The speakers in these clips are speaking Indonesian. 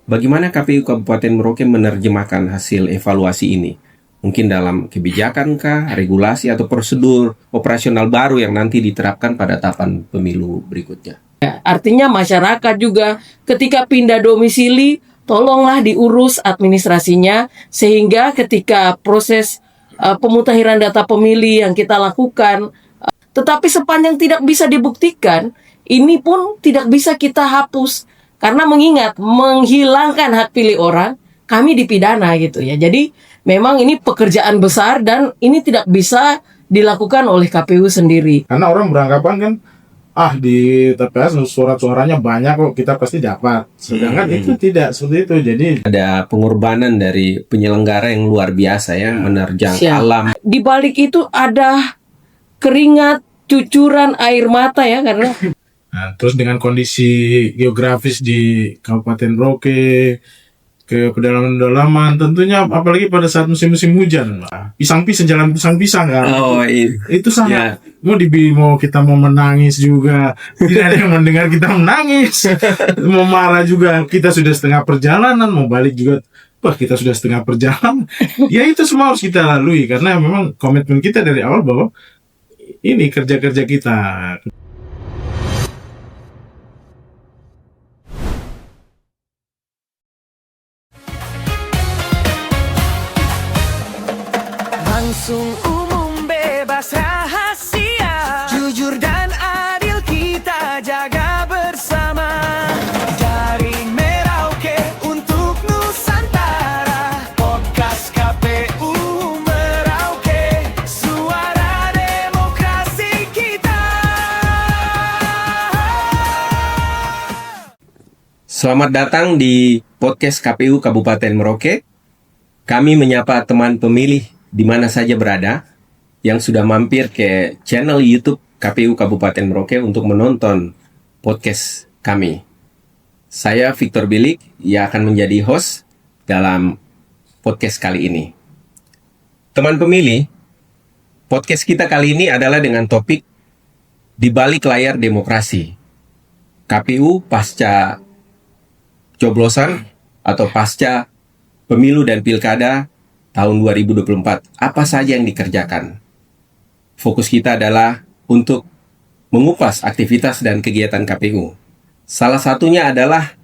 bagaimana KPU Kabupaten Merauke menerjemahkan hasil evaluasi ini? Mungkin dalam kebijakan kah, regulasi atau prosedur operasional baru yang nanti diterapkan pada tahapan pemilu berikutnya. Artinya masyarakat juga ketika pindah domisili, tolonglah diurus administrasinya sehingga ketika proses pemutahiran data pemilih yang kita lakukan, tetapi sepanjang tidak bisa dibuktikan, ini pun tidak bisa kita hapus. Karena mengingat menghilangkan hak pilih orang, kami dipidana gitu ya. Jadi memang ini pekerjaan besar dan ini tidak bisa dilakukan oleh KPU sendiri. Karena orang beranggapan kan, di TPS surat-suaranya banyak kok, kita pasti dapat. Sedangkan itu tidak seperti itu. Jadi ada pengorbanan dari penyelenggara yang luar biasa ya, menerjang alam. Di balik itu ada keringat, cucuran air mata ya, karena terus dengan kondisi geografis di Kabupaten Merauke, ke pedalaman-pedalaman, tentunya apalagi pada saat musim-musim hujan, pisang-pisang, jalan pisang-pisang kan. Itu sangat mau kita mau menangis juga tidak ada yang mendengar kita menangis. Mau marah juga kita sudah setengah perjalanan, mau balik juga kita sudah setengah perjalanan. Ya itu semua harus kita lalui karena memang komitmen kita dari awal bahwa ini kerja-kerja kita. Langsung, umum, bebas, rahasia, jujur dan adil kita jaga bersama. Dari Merauke untuk Nusantara, podcast KPU Merauke, suara demokrasi kita. Selamat datang di podcast KPU Kabupaten Merauke. Kami menyapa teman pemilih di mana saja berada yang sudah mampir ke channel YouTube KPU Kabupaten Merauke untuk menonton podcast kami. Saya Victor Bilik, yang akan menjadi host dalam podcast kali ini. Teman pemilih, podcast kita kali ini adalah dengan topik di balik layar demokrasi. KPU pasca coblosan atau pasca pemilu dan pilkada tahun 2024, apa saja yang dikerjakan? Fokus kita adalah untuk mengupas aktivitas dan kegiatan KPU. Salah satunya adalah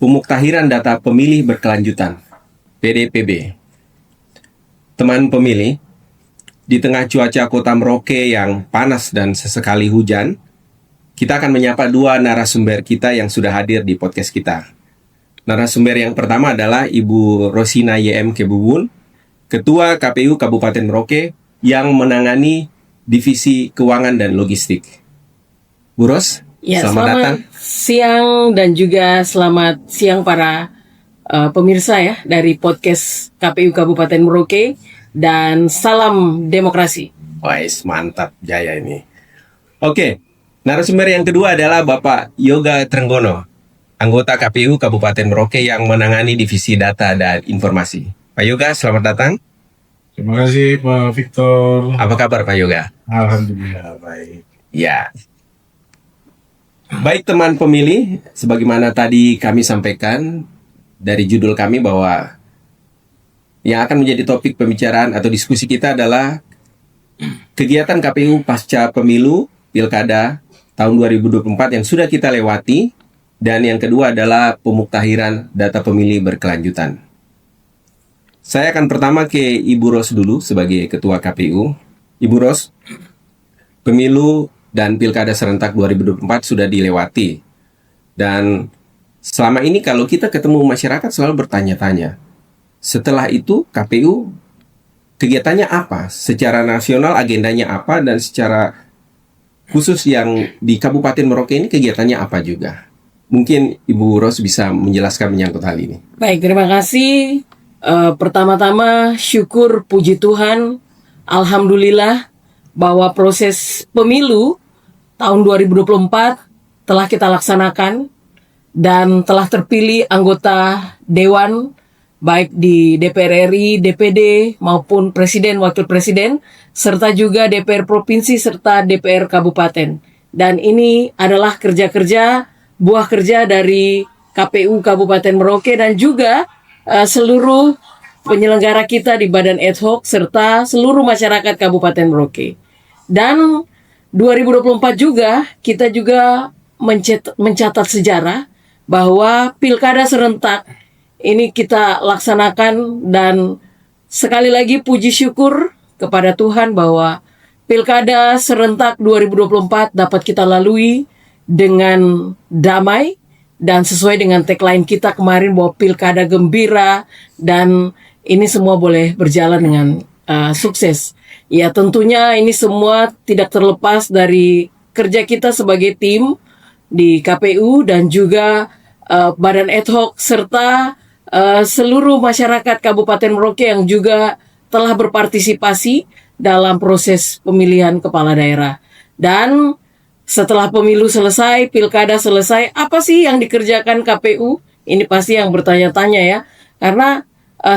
pemuktahiran data pemilih berkelanjutan, PDPB. Teman pemilih, di tengah cuaca kota Merauke yang panas dan sesekali hujan, kita akan menyapa dua narasumber kita yang sudah hadir di podcast kita. Narasumber yang pertama adalah Ibu Rosina YM Kebubun, Ketua KPU Kabupaten Merauke yang menangani Divisi Keuangan dan Logistik. Bu Ros, selamat datang. Siang dan juga selamat siang para pemirsa ya dari podcast KPU Kabupaten Merauke dan salam demokrasi. Wais, mantap jaya ini. Oke, narasumber yang kedua adalah Bapak Yoga Trenggono, anggota KPU Kabupaten Merauke yang menangani Divisi Data dan Informasi. Pak Yoga, selamat datang. Terima kasih Pak Victor. Apa kabar Pak Yoga? Alhamdulillah baik. Ya. Baik teman pemilih, sebagaimana tadi kami sampaikan dari judul kami bahwa yang akan menjadi topik pembicaraan atau diskusi kita adalah kegiatan KPU pasca pemilu pilkada tahun 2024 yang sudah kita lewati, dan yang kedua adalah pemuktahiran data pemilih berkelanjutan. Saya akan pertama ke Ibu Ros dulu sebagai Ketua KPU. Ibu Ros, pemilu dan pilkada serentak 2024 sudah dilewati. Dan selama ini kalau kita ketemu masyarakat selalu bertanya-tanya, setelah itu KPU kegiatannya apa? Secara nasional agendanya apa? Dan secara khusus yang di Kabupaten Merauke ini kegiatannya apa juga? Mungkin Ibu Ros bisa menjelaskan menyangkut hal ini. Baik, terima kasih. Pertama-tama syukur puji Tuhan, alhamdulillah bahwa proses pemilu tahun 2024 telah kita laksanakan dan telah terpilih anggota Dewan baik di DPR RI, DPD maupun Presiden, Wakil Presiden, serta juga DPR Provinsi serta DPR Kabupaten. Dan ini adalah kerja-kerja, buah kerja dari KPU Kabupaten Merauke dan juga seluruh penyelenggara kita di Badan Ad Hoc serta seluruh masyarakat Kabupaten Merauke. Dan 2024 juga kita juga mencatat sejarah bahwa pilkada serentak ini kita laksanakan, dan sekali lagi puji syukur kepada Tuhan bahwa pilkada serentak 2024 dapat kita lalui dengan damai dan sesuai dengan tagline kita kemarin bahwa pilkada gembira, dan ini semua boleh berjalan dengan sukses. Ya, tentunya ini semua tidak terlepas dari kerja kita sebagai tim di KPU dan juga Badan Ad Hoc serta seluruh masyarakat Kabupaten Merauke yang juga telah berpartisipasi dalam proses pemilihan kepala daerah. Dan setelah pemilu selesai, pilkada selesai, apa sih yang dikerjakan KPU? Ini pasti yang bertanya-tanya ya. Karena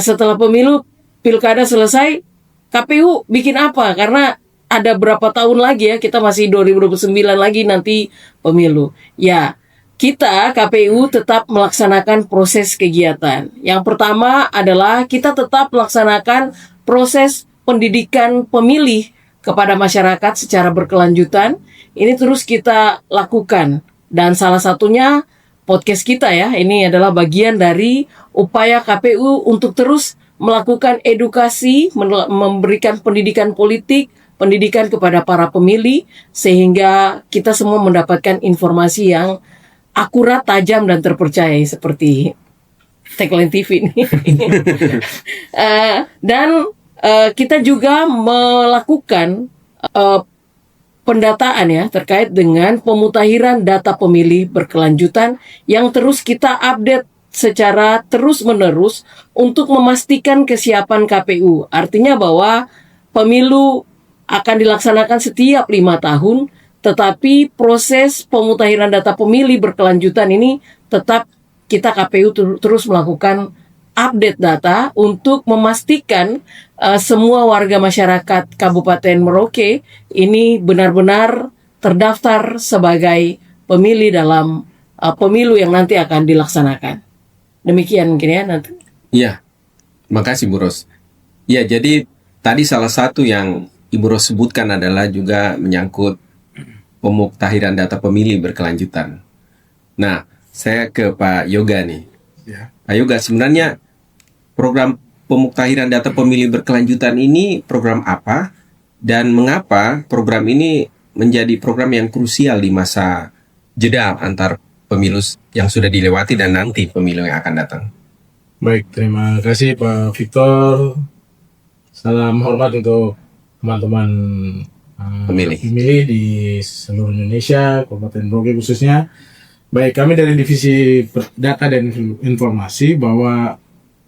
setelah pemilu, pilkada selesai, KPU bikin apa? Karena ada berapa tahun lagi ya, kita masih 2029 lagi nanti pemilu. Ya, kita KPU tetap melaksanakan proses kegiatan. Yang pertama adalah kita tetap melaksanakan proses pendidikan pemilih kepada masyarakat secara berkelanjutan. Ini terus kita lakukan. Dan salah satunya podcast kita ya, ini adalah bagian dari upaya KPU untuk terus melakukan edukasi, memberikan pendidikan politik, pendidikan kepada para pemilih, sehingga kita semua mendapatkan informasi yang akurat, tajam, dan terpercaya seperti tagline TV ini. Dan kita juga melakukan pendataan ya terkait dengan pemutakhiran data pemilih berkelanjutan yang terus kita update secara terus-menerus untuk memastikan kesiapan KPU. Artinya bahwa pemilu akan dilaksanakan setiap 5 tahun, tetapi proses pemutakhiran data pemilih berkelanjutan ini tetap kita KPU terus melakukan update data untuk memastikan semua warga masyarakat Kabupaten Merauke ini benar-benar terdaftar sebagai pemilih dalam pemilu yang nanti akan dilaksanakan. Demikian mungkin ya nanti. Iya, makasih Bu Ros. Ya, jadi tadi salah satu yang Ibu Ros sebutkan adalah juga menyangkut pemuktahiran data pemilih berkelanjutan. Nah, saya ke Pak Yoga nih. Ya. Pak Yoga, sebenarnya program pemuktahiran data pemilih berkelanjutan ini program apa dan mengapa program ini menjadi program yang krusial di masa jeda antar pemilu yang sudah dilewati dan nanti pemilu yang akan datang? Baik, terima kasih Pak Victor. Salam hormat untuk teman-teman Pemilih di seluruh Indonesia, Kabupaten Merauke khususnya. Baik, kami dari Divisi Data dan Informasi bahwa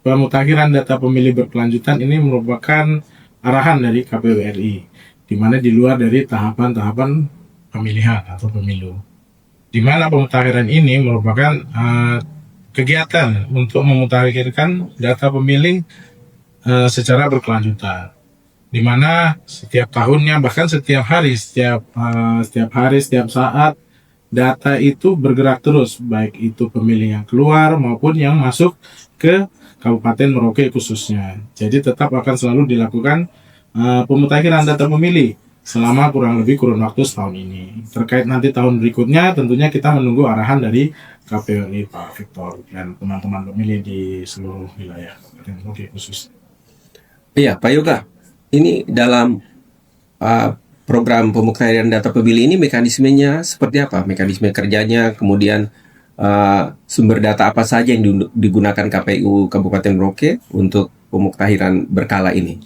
pemutakhiran data pemilih berkelanjutan ini merupakan arahan dari KPU RI, di mana di luar dari tahapan-tahapan pemilihan atau pemilu. Di mana pemutakhiran ini merupakan kegiatan untuk memutakhirkan data pemilih secara berkelanjutan, di mana setiap tahunnya bahkan setiap hari, setiap saat data itu bergerak terus, baik itu pemilih yang keluar maupun yang masuk ke Kabupaten Merauke khususnya. Jadi tetap akan selalu dilakukan pemutakhiran data pemilih selama kurun waktu setahun ini. Terkait nanti tahun berikutnya, tentunya kita menunggu arahan dari KPU RI Pak Victor dan teman-teman pemilih di seluruh wilayah Kabupaten Merauke khusus. Iya, Pak Yoga. Ini dalam program pemuktahiran data pemilih ini mekanismenya seperti apa? Mekanisme kerjanya, kemudian sumber data apa saja yang digunakan KPU Kabupaten Merauke untuk pemuktahiran berkala ini?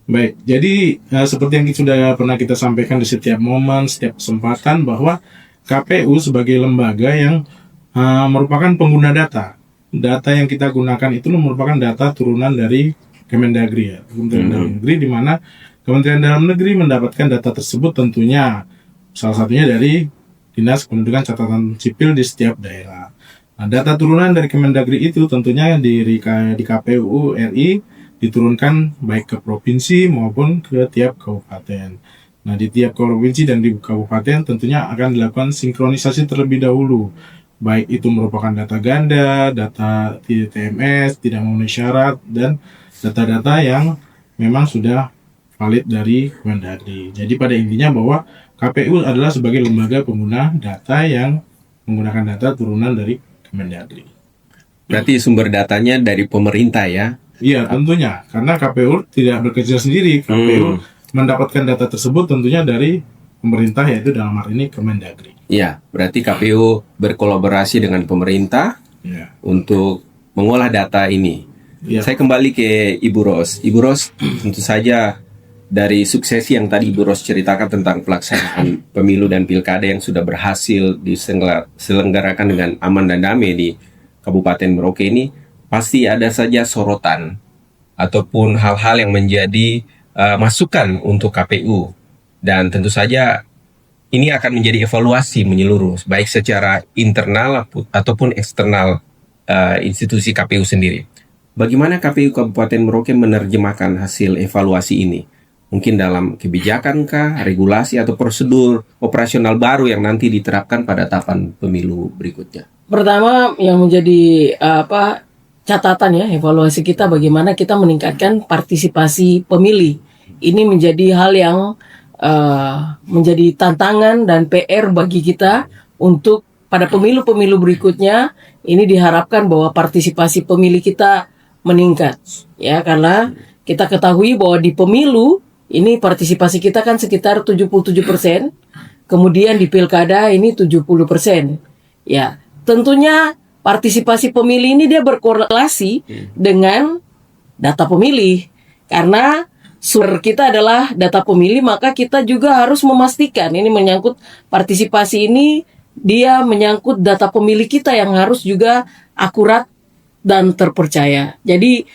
Baik, jadi seperti yang sudah pernah kita sampaikan di setiap momen, setiap kesempatan bahwa KPU sebagai lembaga yang merupakan pengguna data. Data yang kita gunakan itu merupakan data turunan dari Kemendagri ya, Kementerian Dalam Negeri, di mana Kementerian Dalam Negeri mendapatkan data tersebut tentunya salah satunya dari Dinas Kependudukan Catatan Sipil di setiap daerah. Nah, data turunan dari Kemendagri itu tentunya di KPU RI diturunkan baik ke provinsi maupun ke tiap kabupaten. Nah, di tiap provinsi dan di kabupaten tentunya akan dilakukan sinkronisasi terlebih dahulu baik itu merupakan data ganda, data TMS, tidak memenuhi syarat, dan data-data yang memang sudah valid dari Kemendagri. Jadi pada intinya bahwa KPU adalah sebagai lembaga pengguna data yang menggunakan data turunan dari Kemendagri. Berarti sumber datanya dari pemerintah ya? Iya, tentunya. Karena KPU tidak bekerja sendiri. KPU mendapatkan data tersebut tentunya dari pemerintah, yaitu dalam hal ini Kemendagri. Iya, berarti KPU berkolaborasi dengan pemerintah Ya. untuk mengolah data ini. Ya. Saya kembali ke Ibu Ros. Ibu Ros, tentu saja dari suksesi yang tadi Ibu Ros ceritakan tentang pelaksanaan pemilu dan pilkada yang sudah berhasil diselenggarakan dengan aman dan damai di Kabupaten Merauke ini, pasti ada saja sorotan ataupun hal-hal yang menjadi masukan untuk KPU. Dan tentu saja ini akan menjadi evaluasi menyeluruh, baik secara internal ataupun eksternal institusi KPU sendiri. Bagaimana KPU Kabupaten Merauke menerjemahkan hasil evaluasi ini? Mungkin dalam kebijakan kah, regulasi atau prosedur operasional baru yang nanti diterapkan pada tahapan pemilu berikutnya? Pertama yang menjadi catatan ya evaluasi kita bagaimana kita meningkatkan partisipasi pemilih. Ini menjadi hal yang menjadi tantangan dan PR bagi kita untuk pada pemilu-pemilu berikutnya. Ini diharapkan bahwa partisipasi pemilih kita meningkat ya, karena kita ketahui bahwa di pemilu ini partisipasi kita kan sekitar 77%, kemudian di pilkada ini 70%. Ya, tentunya partisipasi pemilih ini dia berkorelasi dengan data pemilih. Karena sumber kita adalah data pemilih, maka kita juga harus memastikan ini menyangkut partisipasi ini, dia menyangkut data pemilih kita yang harus juga akurat dan terpercaya. Jadi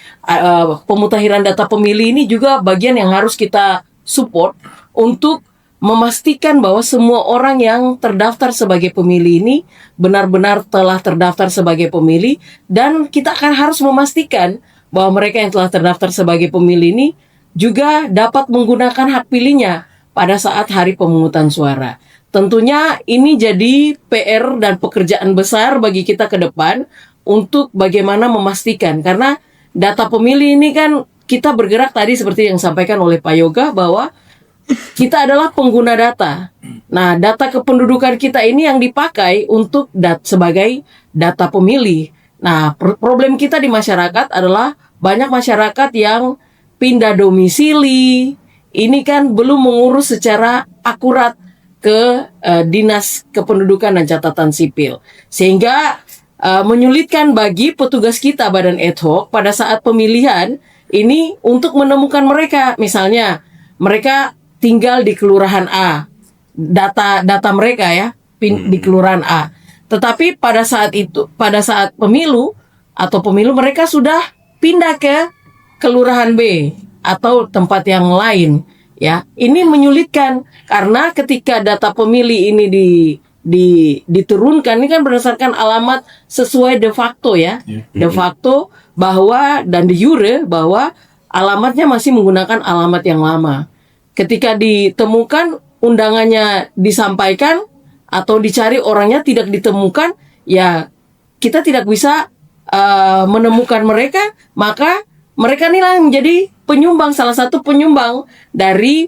pemutahiran data pemilih ini juga bagian yang harus kita support untuk memastikan bahwa semua orang yang terdaftar sebagai pemilih ini benar-benar telah terdaftar sebagai pemilih, dan kita akan harus memastikan bahwa mereka yang telah terdaftar sebagai pemilih ini juga dapat menggunakan hak pilihnya pada saat hari pemungutan suara. Tentunya ini jadi PR dan pekerjaan besar bagi kita ke depan untuk bagaimana memastikan, karena data pemilih ini kan kita bergerak tadi seperti yang disampaikan oleh Pak Yoga bahwa kita adalah pengguna data. Nah, data kependudukan kita ini yang dipakai untuk sebagai data pemilih. Nah, problem kita di masyarakat adalah banyak masyarakat yang pindah domisili. Ini kan belum mengurus secara akurat ke Dinas Kependudukan dan Catatan Sipil. Sehingga menyulitkan bagi petugas kita badan ad hoc pada saat pemilihan ini untuk menemukan mereka. Misalnya, mereka tinggal di kelurahan A, data mereka ya di kelurahan A. Tetapi pada saat pemilu mereka sudah pindah ke kelurahan B atau tempat yang lain ya. Ini menyulitkan karena ketika data pemilih ini diturunkan, ini kan berdasarkan alamat sesuai de facto ya. De facto bahwa dan de jure bahwa alamatnya masih menggunakan alamat yang lama. Ketika ditemukan undangannya disampaikan atau dicari orangnya tidak ditemukan, ya kita tidak bisa menemukan mereka, maka mereka inilah yang menjadi penyumbang, salah satu penyumbang dari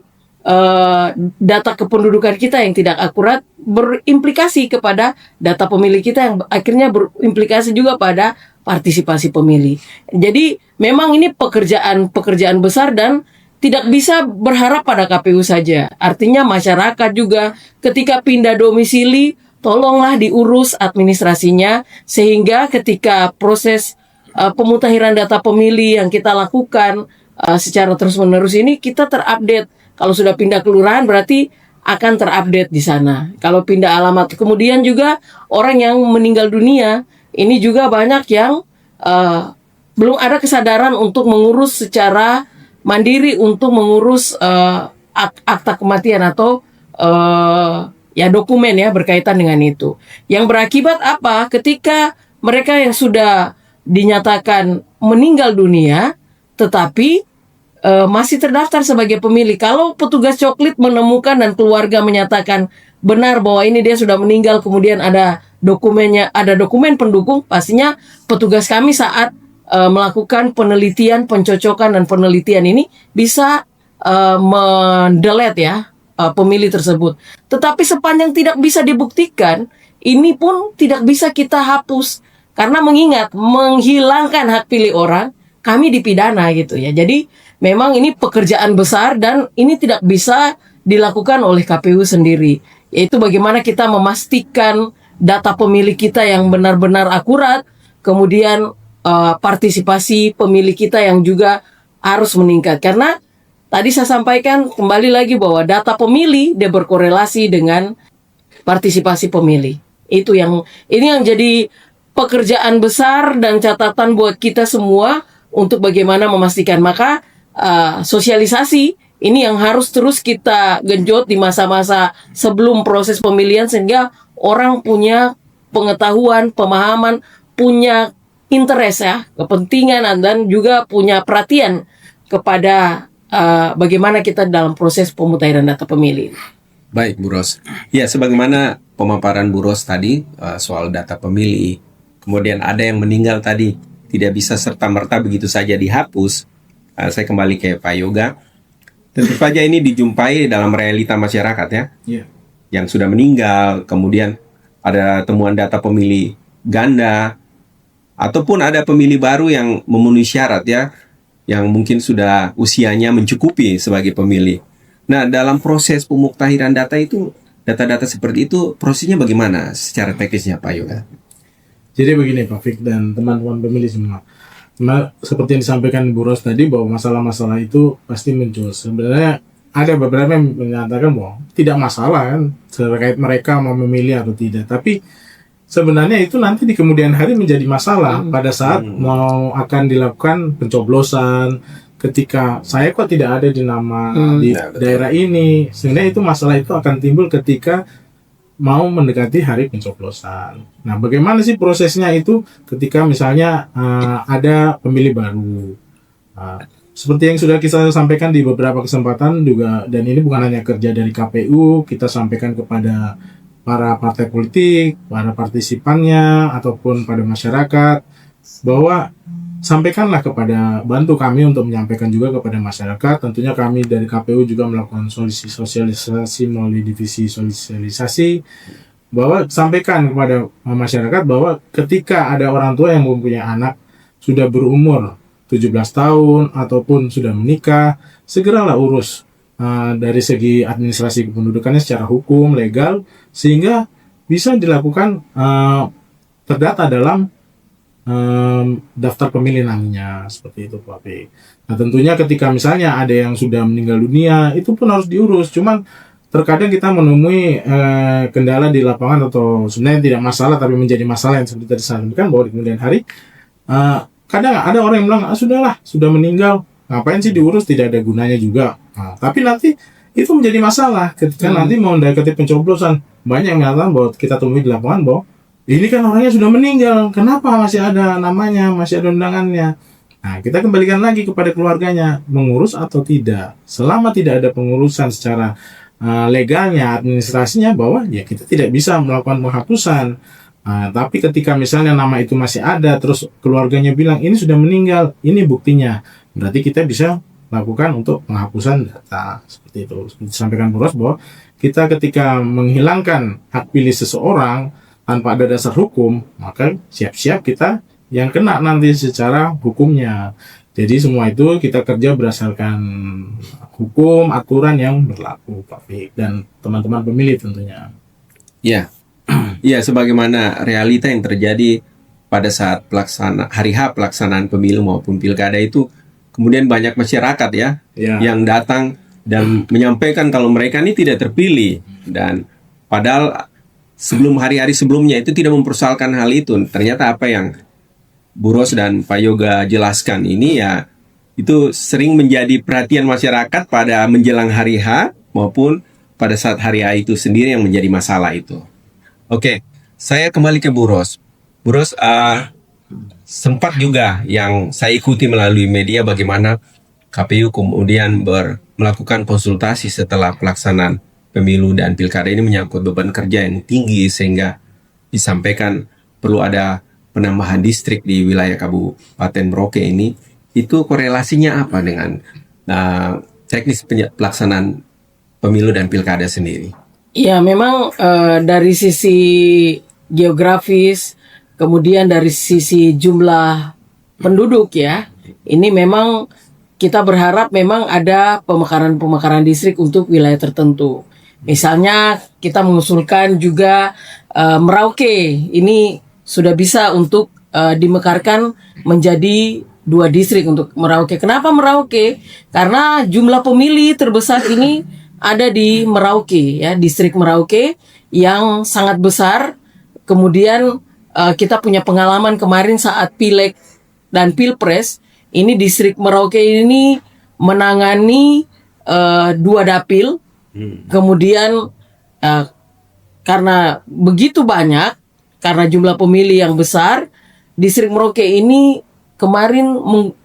data kependudukan kita yang tidak akurat, berimplikasi kepada data pemilih kita yang akhirnya berimplikasi juga pada partisipasi pemilih. Jadi memang ini pekerjaan besar dan tidak bisa berharap pada KPU saja. Artinya masyarakat juga ketika pindah domisili, tolonglah diurus administrasinya sehingga ketika proses pemutahiran data pemilih yang kita lakukan secara terus-menerus ini kita terupdate. Kalau sudah pindah kelurahan berarti akan terupdate di sana. Kalau pindah alamat, kemudian juga orang yang meninggal dunia, ini juga banyak yang belum ada kesadaran untuk mengurus secara mandiri untuk mengurus akta kematian atau ya dokumen ya berkaitan dengan itu. Yang berakibat apa? Ketika mereka yang sudah dinyatakan meninggal dunia tetapi masih terdaftar sebagai pemilih. Kalau petugas coklit menemukan dan keluarga menyatakan benar bahwa ini dia sudah meninggal, kemudian ada ada dokumen pendukung, pastinya petugas kami saat melakukan penelitian, pencocokan dan penelitian ini bisa mendelete ya pemilih tersebut. Tetapi sepanjang tidak bisa dibuktikan, ini pun tidak bisa kita hapus karena mengingat menghilangkan hak pilih orang, kami dipidana gitu ya. Jadi memang ini pekerjaan besar dan ini tidak bisa dilakukan oleh KPU sendiri. Yaitu bagaimana kita memastikan data pemilih kita yang benar-benar akurat, kemudian partisipasi pemilih kita yang juga harus meningkat. Karena tadi saya sampaikan kembali lagi bahwa data pemilih dia berkorelasi dengan partisipasi pemilih. Ini yang jadi pekerjaan besar dan catatan buat kita semua untuk bagaimana memastikan. Maka sosialisasi ini yang harus terus kita genjot di masa-masa sebelum proses pemilihan sehingga orang punya pengetahuan, pemahaman, punya interest ya, kepentingan dan juga punya perhatian kepada bagaimana kita dalam proses pemutahiran data pemilih. Baik, Bu Ros. Ya, sebagaimana pemaparan Bu Ros tadi soal data pemilih, kemudian ada yang meninggal tadi, tidak bisa serta-merta begitu saja dihapus. Saya kembali ke Pak Yoga. Tentu saja ini dijumpai dalam realita masyarakat ya, yang sudah meninggal, kemudian ada temuan data pemilih ganda, ataupun ada pemilih baru yang memenuhi syarat ya, yang mungkin sudah usianya mencukupi sebagai pemilih. Nah, dalam proses pemuktahiran data itu, data-data seperti itu prosesnya bagaimana secara teknisnya Pak Yoga? Jadi begini Pak Fik dan teman-teman pemilih semua. Seperti yang disampaikan Bu Ros tadi bahwa masalah-masalah itu pasti muncul. Sebenarnya ada beberapa yang menyatakan bahwa tidak masalah kan terkait mereka mau memilih atau tidak. Tapi sebenarnya itu nanti di kemudian hari menjadi masalah pada saat mau akan dilakukan pencoblosan. Ketika saya kok tidak ada di nama di daerah ini, sebenarnya itu masalah itu akan timbul ketika mau mendekati hari pencoblosan. Nah, bagaimana sih prosesnya itu ketika misalnya ada pemilih baru? Seperti yang sudah kita sampaikan di beberapa kesempatan juga, dan ini bukan hanya kerja dari KPU, kita sampaikan kepada para partai politik, para partisipannya, ataupun pada masyarakat, bahwa sampaikanlah bantu kami untuk menyampaikan juga kepada masyarakat. Tentunya kami dari KPU juga melakukan sosialisasi melalui divisi sosialisasi, bahwa sampaikan kepada masyarakat bahwa ketika ada orang tua yang mempunyai anak sudah berumur 17 tahun ataupun sudah menikah, segeralah urus dari segi administrasi kependudukannya secara hukum, legal, sehingga bisa dilakukan terdata dalam daftar pemilih namanya, seperti itu Pak P. Nah, tentunya ketika misalnya ada yang sudah meninggal dunia, itu pun harus diurus. Cuman terkadang kita menemui kendala di lapangan, atau sebenarnya tidak masalah tapi menjadi masalah yang seperti tadi saya sampaikan, bahwa di kemudian hari kadang ada orang yang bilang sudahlah, sudah meninggal, ngapain sih diurus, tidak ada gunanya juga. Nah, tapi nanti itu menjadi masalah ketika nanti mau mendekati pencoblosan. Banyak yang mengatakan bahwa kita temui di lapangan bahwa ini kan orangnya sudah meninggal, kenapa masih ada namanya, masih ada undangannya. Nah, kita kembalikan lagi kepada keluarganya, mengurus atau tidak. Selama tidak ada pengurusan secara legalnya, administrasinya, bahwa ya kita tidak bisa melakukan penghapusan. Tapi ketika misalnya nama itu masih ada, terus keluarganya bilang ini sudah meninggal, ini buktinya, berarti kita bisa lakukan untuk penghapusan data. Seperti itu. Seperti disampaikan Bu Ros, bahwa kita ketika menghilangkan hak pilih seseorang tanpa ada dasar hukum, maka siap-siap kita yang kena nanti secara hukumnya. Jadi semua itu kita kerja berdasarkan hukum, aturan yang berlaku, Pak Fik, dan teman-teman pemilih tentunya. Ya, ya, sebagaimana realita yang terjadi pada saat hari H pelaksanaan pemilu maupun pilkada itu, kemudian banyak masyarakat yang datang dan menyampaikan kalau mereka ini tidak terpilih, dan padahal sebelum hari-hari sebelumnya itu tidak mempersoalkan hal itu. Ternyata apa yang Bu Ros dan Pak Yoga jelaskan ini ya, itu sering menjadi perhatian masyarakat pada menjelang hari H maupun pada saat hari H itu sendiri yang menjadi masalah itu. Oke, saya kembali ke Bu Ros. Bu Ros, sempat juga yang saya ikuti melalui media bagaimana KPU kemudian melakukan konsultasi setelah pelaksanaan pemilu dan pilkada ini menyangkut beban kerja yang tinggi, sehingga disampaikan perlu ada penambahan distrik di wilayah Kabupaten Merauke ini, itu korelasinya apa dengan teknis pelaksanaan pemilu dan pilkada sendiri? Ya, memang dari sisi geografis, kemudian dari sisi jumlah penduduk ya, ini memang kita berharap memang ada pemekaran distrik untuk wilayah tertentu. Misalnya kita mengusulkan juga Merauke ini sudah bisa untuk dimekarkan menjadi 2 distrik untuk Merauke. Kenapa Merauke? Karena jumlah pemilih terbesar ini ada di Merauke ya, distrik Merauke yang sangat besar. Kemudian kita punya pengalaman kemarin saat Pileg dan Pilpres, ini distrik Merauke ini menangani 2 dapil. Kemudian karena begitu banyak, karena jumlah pemilih yang besar, distrik Merauke ini kemarin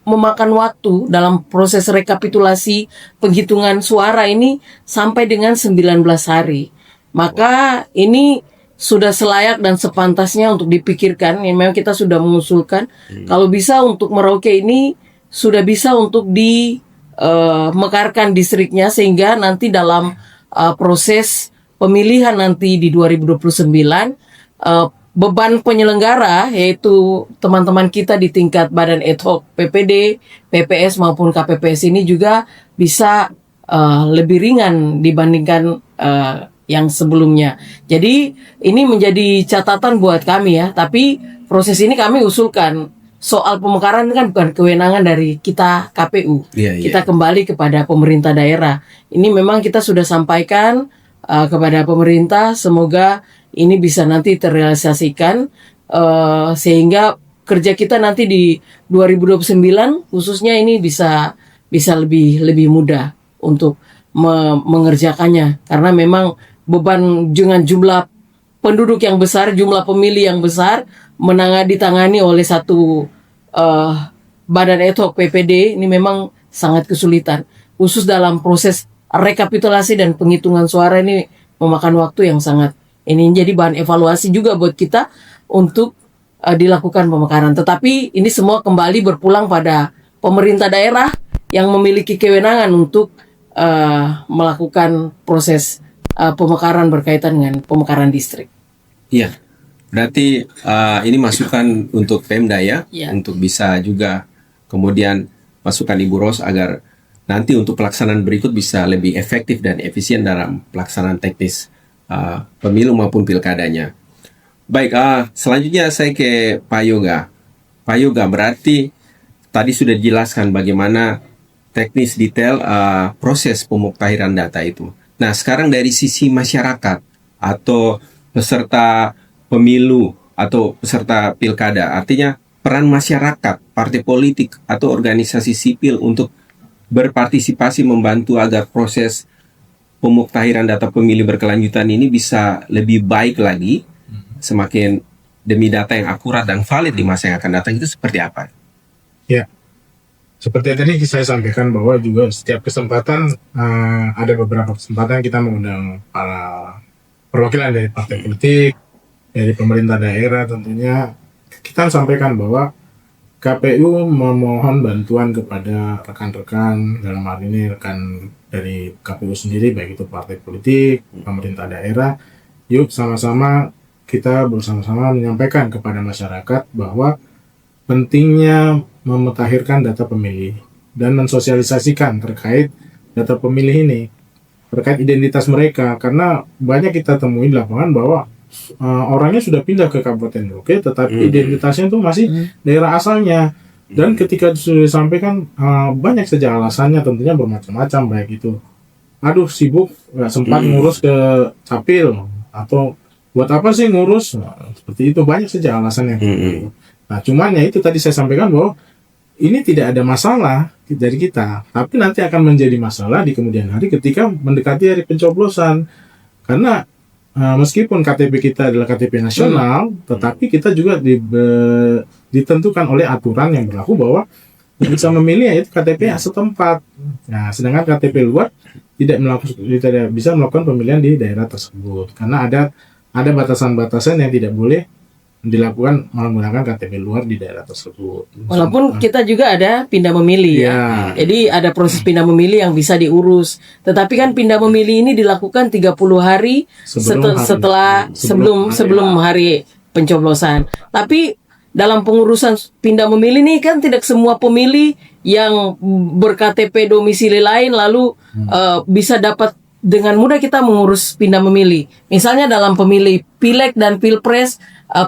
memakan waktu dalam proses rekapitulasi penghitungan suara ini sampai dengan 19 hari. Maka ini sudah selayak dan sepantasnya untuk dipikirkan. Ya, memang kita sudah mengusulkan kalau bisa untuk Merauke ini sudah bisa untuk mekarkan distriknya, sehingga nanti dalam proses pemilihan nanti di 2029 beban penyelenggara, yaitu teman-teman kita di tingkat badan ad hoc PPD, PPS maupun KPPS ini juga bisa lebih ringan dibandingkan yang sebelumnya. Jadi ini menjadi catatan buat kami ya, tapi proses ini kami usulkan. Soal pemekaran kan bukan kewenangan dari kita KPU. Kita kembali kepada pemerintah daerah. Ini memang kita sudah sampaikan kepada pemerintah, semoga ini bisa nanti terrealisasikan sehingga kerja kita nanti di 2029 khususnya ini bisa lebih mudah untuk mengerjakannya, karena memang beban dengan jumlah penduduk yang besar, jumlah pemilih yang besar ditangani oleh satu badan ad hoc PPD ini memang sangat kesulitan, khusus dalam proses rekapitulasi dan penghitungan suara ini memakan waktu yang sangat ini, jadi bahan evaluasi juga buat kita untuk dilakukan pemekaran. Tetapi ini semua kembali berpulang pada pemerintah daerah yang memiliki kewenangan untuk melakukan proses pemekaran berkaitan dengan pemekaran distrik. Iya, berarti ini masukan untuk Pemda ya, Ya. untuk bisa juga kemudian masukan Ibu Ros agar nanti untuk pelaksanaan berikut bisa lebih efektif dan efisien dalam pelaksanaan teknis pemilu maupun pilkadanya. Baik, selanjutnya saya ke Pak Yoga. Pak Yoga, berarti tadi sudah dijelaskan bagaimana teknis detail proses pemuktahiran data itu. Nah, sekarang dari sisi masyarakat atau peserta pemilu atau peserta pilkada, artinya peran masyarakat, partai politik atau organisasi sipil untuk berpartisipasi membantu agar proses pemuktahiran data pemilih berkelanjutan ini bisa lebih baik lagi, semakin demi data yang akurat dan valid di masa yang akan datang, itu seperti apa? Ya, seperti yang tadi saya sampaikan bahwa juga setiap kesempatan ada beberapa kesempatan kita mengundang para perwakilan dari partai politik, dari pemerintah daerah tentunya. Kita sampaikan bahwa KPU memohon bantuan kepada rekan-rekan, dalam hal ini rekan dari KPU sendiri, baik itu partai politik, pemerintah daerah. Yuk sama-sama kita bersama-sama menyampaikan kepada masyarakat bahwa pentingnya memutakhirkan data pemilih dan mensosialisasikan terkait data pemilih ini, terkait identitas mereka, karena banyak kita temui di lapangan bahwa orangnya sudah pindah ke Kabupaten Merauke, tetapi identitasnya itu masih daerah asalnya. Dan ketika sudah disampaikan, banyak saja alasannya, tentunya bermacam-macam, baik itu aduh sibuk nggak sempat ngurus ke Capil, atau buat apa sih ngurus, seperti itu, banyak saja alasannya. Nah, cuman ya itu tadi saya sampaikan bahwa ini tidak ada masalah dari kita, tapi nanti akan menjadi masalah di kemudian hari ketika mendekati hari pencoblosan. Karena meskipun KTP kita adalah KTP nasional, tetapi kita juga ditentukan oleh aturan yang berlaku bahwa yang bisa memilih yaitu KTP setempat. Nah, sedangkan KTP luar tidak bisa melakukan pemilihan di daerah tersebut karena ada ada batasan-batasan yang tidak boleh dilakukan menggunakan KTP luar di daerah tersebut. Walaupun kita juga ada pindah memilih ya. Jadi ada proses pindah memilih yang bisa diurus. Tetapi kan pindah memilih ini dilakukan 30 hari sebelum hari pencoblosan. Tapi dalam pengurusan pindah memilih ini kan tidak semua pemilih yang ber-KTP domisili lain lalu bisa dapat dengan mudah kita mengurus pindah memilih. Misalnya dalam pemilih Pileg dan Pilpres,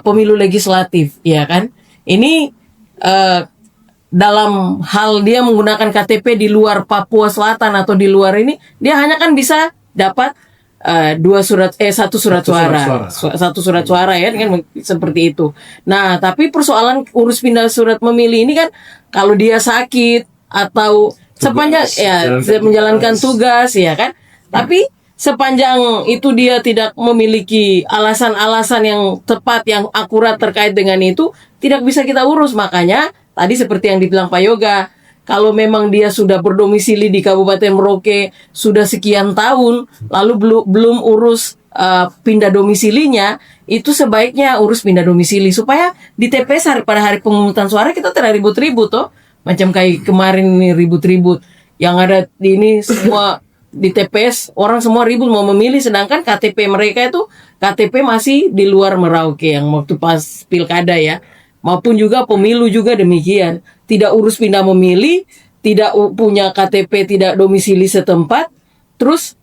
pemilu legislatif, ya kan? Ini dalam hal dia menggunakan KTP di luar Papua Selatan atau di luar ini, dia hanya kan bisa dapat satu surat suara ya, kan seperti itu. Nah, tapi persoalan urus pindah surat memilih ini kan kalau dia sakit atau sepanjang menjalankan tugas, ya kan? Tapi sepanjang itu dia tidak memiliki alasan-alasan yang tepat, yang akurat terkait dengan itu, tidak bisa kita urus. Makanya tadi seperti yang dibilang Pak Yoga, kalau memang dia sudah berdomisili di Kabupaten Merauke sudah sekian tahun, lalu belum urus pindah domisilinya, itu sebaiknya urus pindah domisili supaya di TPS pada hari pemungutan suara kita tidak ribut-ribut toh. Macam kayak kemarin ini ribut-ribut. Yang ada di ini semua di TPS orang semua ribut mau memilih, sedangkan KTP mereka itu KTP masih di luar Merauke yang waktu pas pilkada ya, maupun juga pemilu juga demikian, tidak urus pindah memilih, tidak punya KTP, tidak domisili setempat, terus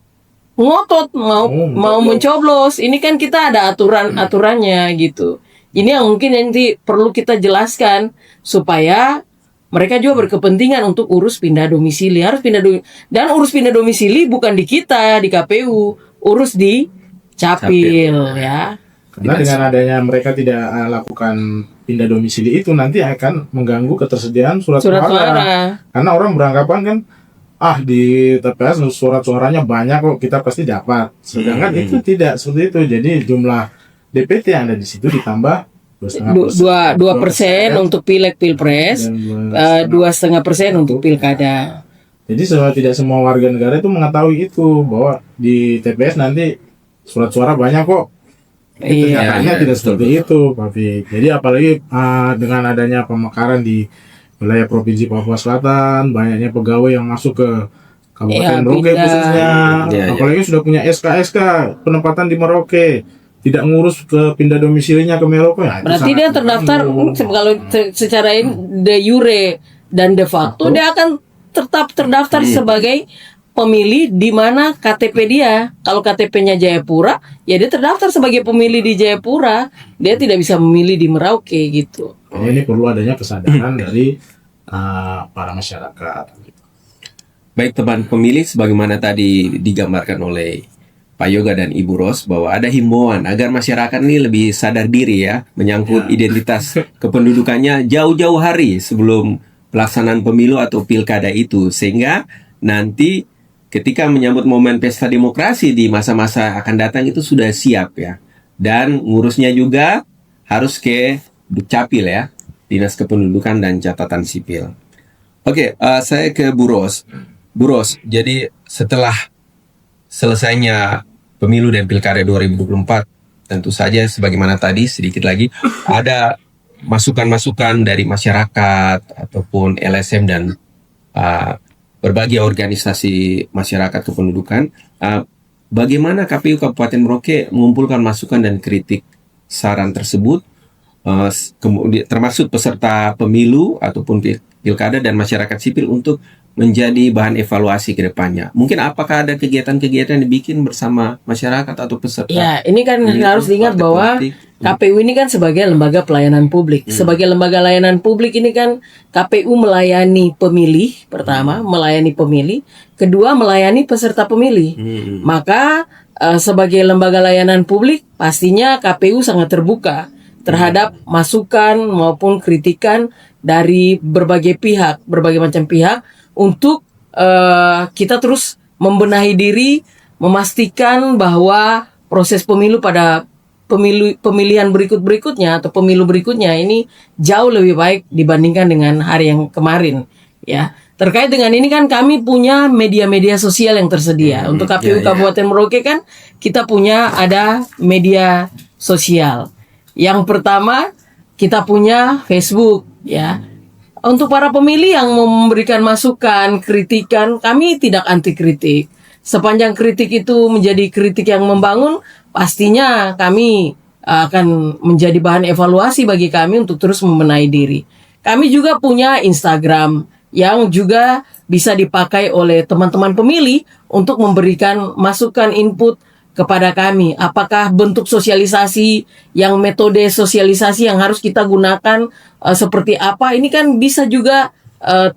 ngotot mau mencoblos. Ini kan kita ada aturannya gitu. Ini yang mungkin nanti perlu kita jelaskan supaya mereka juga berkepentingan untuk urus pindah domisili. Harus dan urus pindah domisili bukan di kita, di KPU, urus di Capil ya. Karena dengan adanya mereka tidak lakukan pindah domisili itu nanti akan mengganggu ketersediaan surat suara. Karena orang beranggapan kan, di TPS surat suaranya banyak kok, kita pasti dapat. Sedangkan itu tidak seperti itu. Jadi jumlah DPT yang ada di situ ditambah 2,5% untuk Pileg Pilpres, 2,5% untuk pilkada. Jadi tidak semua warga negara itu mengetahui itu, bahwa di TPS nanti surat suara banyak kok. Kenyataannya tidak seperti itu, Pak Fik. Jadi apalagi dengan adanya pemekaran di wilayah Provinsi Papua Selatan, banyaknya pegawai yang masuk ke Kabupaten Merauke khususnya, apalagi sudah punya SK penempatan di Merauke, tidak ngurus ke pindah domisilinya ke Merauke. Berarti dia terdaftar kalau secara de jure dan de facto dia akan tetap terdaftar sebagai pemilih di mana KTP dia. Kalau KTP-nya Jayapura, ya dia terdaftar sebagai pemilih di Jayapura. Dia tidak bisa memilih di Merauke gitu. Ini perlu adanya kesadaran dari para masyarakat. Baik teman pemilih, sebagaimana tadi digambarkan oleh Pak Yoga dan Ibu Ros, bahwa ada himbauan agar masyarakat ini lebih sadar diri ya, menyangkut identitas kependudukannya jauh-jauh hari sebelum pelaksanaan pemilu atau pilkada itu, sehingga nanti ketika menyambut momen pesta demokrasi di masa-masa akan datang itu sudah siap ya. Dan ngurusnya juga harus ke Dukcapil ya, Dinas Kependudukan dan Catatan Sipil. Oke, saya ke Bu Ros. Bu Ros, jadi setelah selesainya pemilu dan pilkada 2024, tentu saja sebagaimana tadi sedikit lagi ada masukan-masukan dari masyarakat ataupun LSM dan berbagai organisasi masyarakat kependudukan. Bagaimana KPU Kabupaten Merauke mengumpulkan masukan dan kritik saran tersebut, kemudian termasuk peserta pemilu ataupun pilkada dan masyarakat sipil untuk menjadi bahan evaluasi ke depannya. Mungkin apakah ada kegiatan-kegiatan yang dibikin bersama masyarakat atau peserta? Ya, ini kan harus diingat bahwa KPU ini kan sebagai lembaga pelayanan publik. Sebagai lembaga layanan publik ini kan KPU melayani pemilih, pertama melayani pemilih, kedua melayani peserta pemilih. Maka sebagai lembaga layanan publik pastinya KPU sangat terbuka terhadap masukan maupun kritikan dari berbagai pihak, berbagai macam pihak, untuk kita terus membenahi diri, memastikan bahwa proses pemilu pada pemilihan berikutnya atau pemilu berikutnya ini jauh lebih baik dibandingkan dengan hari yang kemarin ya. terkait dengan ini kan kami punya media-media sosial yang tersedia. Untuk KPU Kabupaten Merauke kan kita punya ada media sosial. Yang pertama kita punya Facebook ya. Untuk para pemilih yang memberikan masukan, kritikan, kami tidak anti kritik. Sepanjang kritik itu menjadi kritik yang membangun, pastinya kami akan menjadi bahan evaluasi bagi kami untuk terus membenahi diri. Kami juga punya Instagram yang juga bisa dipakai oleh teman-teman pemilih untuk memberikan masukan input kepada kami. Apakah bentuk sosialisasi, yang metode sosialisasi yang harus kita gunakan seperti apa? Ini kan bisa juga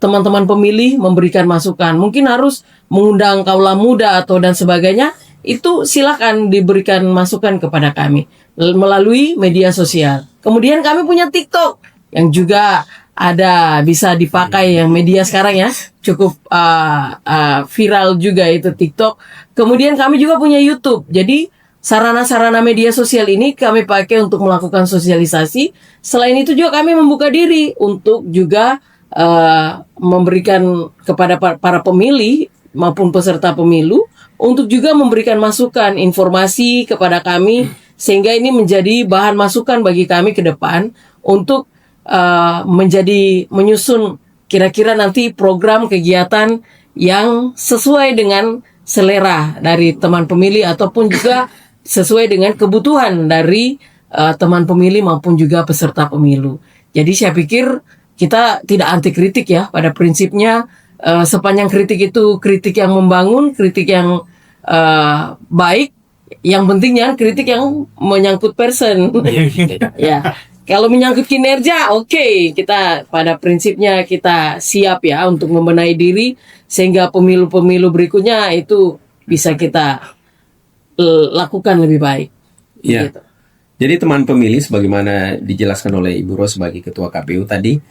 teman-teman pemilih memberikan masukan. Mungkin harus mengundang kaula muda atau dan sebagainya. Itu silakan diberikan masukan kepada kami melalui media sosial. Kemudian kami punya TikTok yang juga ada bisa dipakai, yang media sekarang ya cukup viral juga itu TikTok. Kemudian kami juga punya YouTube. Jadi sarana-sarana media sosial ini kami pakai untuk melakukan sosialisasi. Selain itu juga kami membuka diri untuk juga memberikan kepada para pemilih maupun peserta pemilu untuk juga memberikan masukan informasi kepada kami, sehingga ini menjadi bahan masukan bagi kami ke depan untuk menyusun kira-kira nanti program kegiatan yang sesuai dengan selera dari teman pemilih ataupun juga sesuai dengan kebutuhan dari teman pemilih maupun juga peserta pemilu. Jadi saya pikir kita tidak anti kritik ya, pada prinsipnya sepanjang kritik itu kritik yang membangun, kritik yang baik, yang pentingnya kritik yang menyangkut person. Ya. Kalau menyangkut kinerja, oke, kita pada prinsipnya kita siap ya untuk membenahi diri sehingga pemilu-pemilu berikutnya itu bisa kita lakukan lebih baik. Ya. Gitu. Jadi teman pemilih sebagaimana dijelaskan oleh Ibu Ros sebagai Ketua KPU tadi,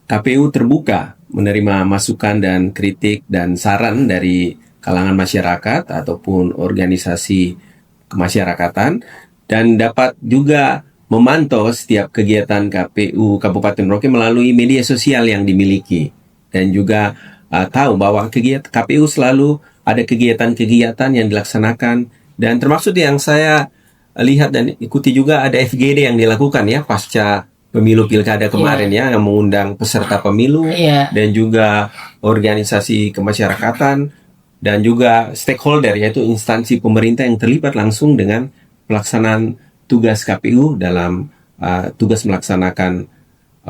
KPU terbuka menerima masukan dan kritik dan saran dari kalangan masyarakat ataupun organisasi kemasyarakatan, dan dapat juga memantau setiap kegiatan KPU Kabupaten Merauke melalui media sosial yang dimiliki, dan juga tahu bahwa KPU selalu ada kegiatan-kegiatan yang dilaksanakan, dan termasuk yang saya lihat dan ikuti juga ada FGD yang dilakukan ya pasca pemilu pilkada kemarin ya, yang mengundang peserta pemilu dan juga organisasi kemasyarakatan dan juga stakeholder, yaitu instansi pemerintah yang terlibat langsung dengan pelaksanaan tugas KPU dalam tugas melaksanakan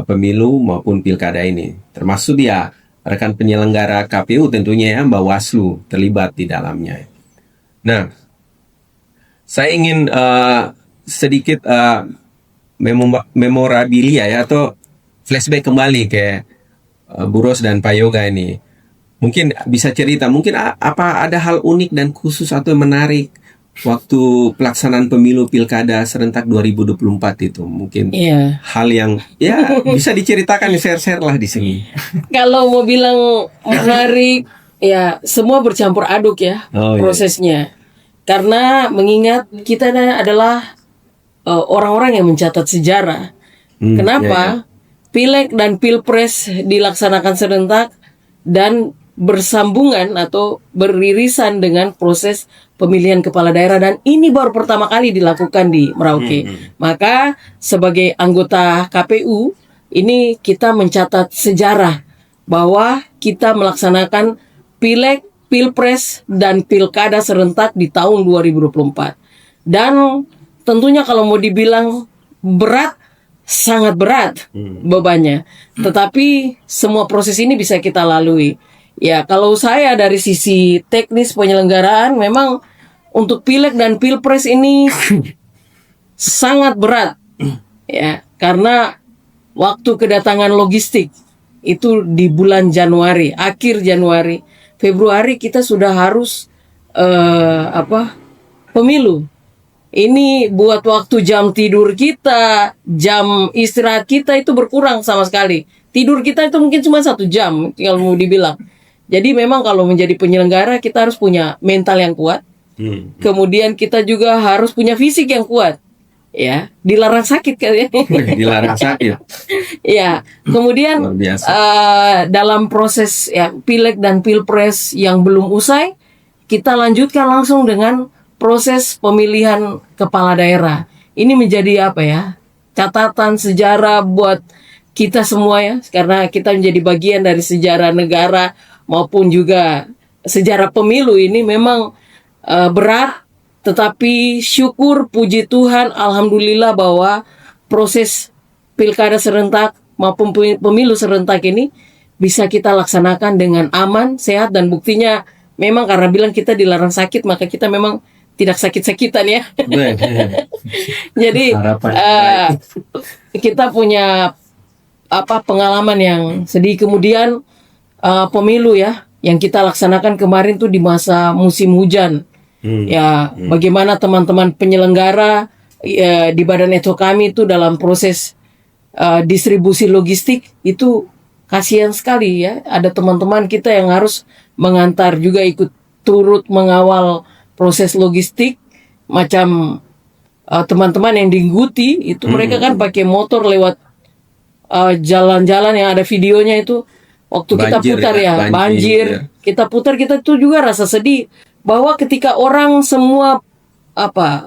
pemilu maupun pilkada ini. Termasuk dia rekan penyelenggara KPU tentunya ya, Bawaslu terlibat di dalamnya. Nah, saya ingin sedikit memorabilia ya, atau flashback kembali ke Bu Ros dan Pak Yoga ini. Mungkin bisa cerita, mungkin apa ada hal unik dan khusus atau menarik waktu pelaksanaan pemilu pilkada serentak 2024 itu, mungkin hal yang ya bisa diceritakan, share lah di sini. Kalau mau bilang menarik, ya semua bercampur aduk ya prosesnya. Karena mengingat kita adalah orang-orang yang mencatat sejarah. Kenapa Pileg dan Pilpres dilaksanakan serentak dan bersambungan atau beririsan dengan proses pemilihan kepala daerah, dan ini baru pertama kali dilakukan di Merauke. Maka sebagai anggota KPU ini kita mencatat sejarah bahwa kita melaksanakan Pileg, Pilpres dan Pilkada serentak di tahun 2024. Dan tentunya kalau mau dibilang berat, sangat berat bebannya. Tetapi semua proses ini bisa kita lalui. Ya, kalau saya dari sisi teknis penyelenggaraan, memang untuk Pileg dan Pilpres ini sangat berat. Ya, karena waktu kedatangan logistik itu di bulan Januari, akhir Januari, Februari kita sudah harus pemilu. Ini buat waktu jam tidur kita, jam istirahat kita itu berkurang sama sekali. Tidur kita itu mungkin cuma 1 jam kalau mau dibilang. Jadi memang kalau menjadi penyelenggara kita harus punya mental yang kuat. Kemudian kita juga harus punya fisik yang kuat. ya, dilarang sakit kali ya. Dilarang sakit. Ya, kemudian Luar biasa. dalam proses ya pileg dan pilpres yang belum usai, kita lanjutkan langsung dengan proses pemilihan kepala daerah. Ini menjadi apa ya? Catatan sejarah buat kita semua ya, karena kita menjadi bagian dari sejarah negara maupun juga sejarah pemilu ini memang berat. Tetapi syukur puji Tuhan, alhamdulillah bahwa proses pilkada serentak maupun pemilu serentak ini bisa kita laksanakan dengan aman, sehat, dan buktinya memang karena bilang kita dilarang sakit, maka kita memang tidak sakit-sakitan ya. Jadi Harapan kita punya pengalaman yang sedih. Kemudian pemilu ya yang kita laksanakan kemarin tuh di masa musim hujan. Ya, bagaimana teman-teman penyelenggara di Badan Eto kami itu dalam proses distribusi logistik itu kasihan sekali ya. Ada teman-teman kita yang harus mengantar juga ikut turut mengawal proses logistik. Macam teman-teman yang di Guti itu mereka kan pakai motor lewat jalan-jalan yang ada videonya itu. Waktu kita Banjir putar ya, ya, banjir. banjir. Kita putar, kita tuh juga rasa sedih bahwa ketika orang semua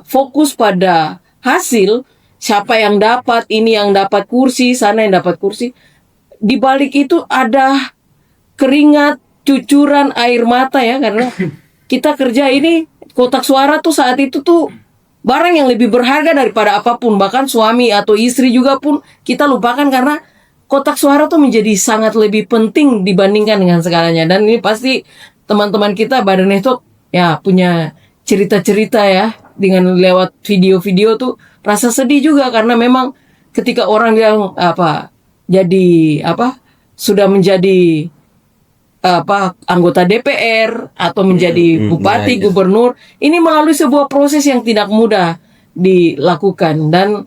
fokus pada hasil, siapa yang dapat, ini yang dapat kursi, sana yang dapat kursi, di balik itu ada keringat, cucuran air mata ya, karena kita kerja ini kotak suara tuh saat itu tuh barang yang lebih berharga daripada apapun, bahkan suami atau istri juga pun kita lupakan karena kotak suara tuh menjadi sangat lebih penting dibandingkan dengan segalanya. Dan ini pasti teman-teman kita Badan Eto ya punya cerita-cerita ya dengan lewat video-video tuh rasa sedih juga karena memang ketika orang yang sudah menjadi anggota DPR atau menjadi bupati, gubernur, ini melalui sebuah proses yang tidak mudah dilakukan. Dan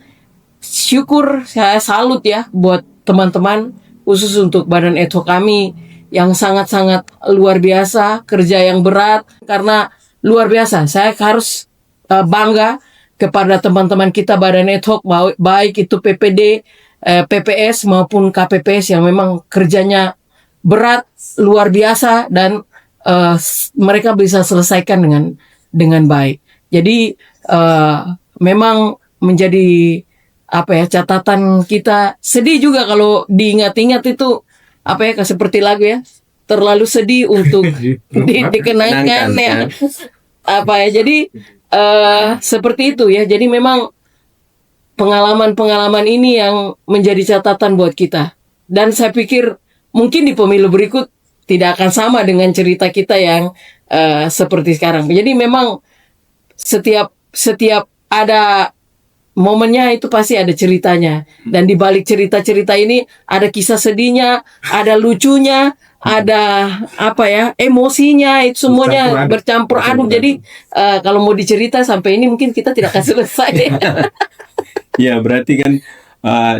syukur, saya salut ya buat teman-teman khusus untuk Badan Eto kami yang sangat-sangat luar biasa, kerja yang berat karena luar biasa. Saya harus bangga kepada teman-teman kita Badan Eto, baik itu PPD, PPS maupun KPPS yang memang kerjanya berat, luar biasa, dan mereka bisa selesaikan dengan baik. Jadi memang menjadi catatan kita. Sedih juga kalau diingat-ingat itu seperti lagu ya, terlalu sedih untuk dikenangkan ya. Jadi seperti itu ya. Jadi memang pengalaman-pengalaman ini yang menjadi catatan buat kita. Dan saya pikir mungkin di pemilu berikut tidak akan sama dengan cerita kita yang seperti sekarang. Jadi memang setiap ada momennya itu pasti ada ceritanya. Dan di balik cerita-cerita ini ada kisah sedihnya, ada lucunya, ada emosinya, itu semuanya bercampur aduk. Jadi kalau mau dicerita sampai ini mungkin kita tidak akan selesai. Ya, berarti kan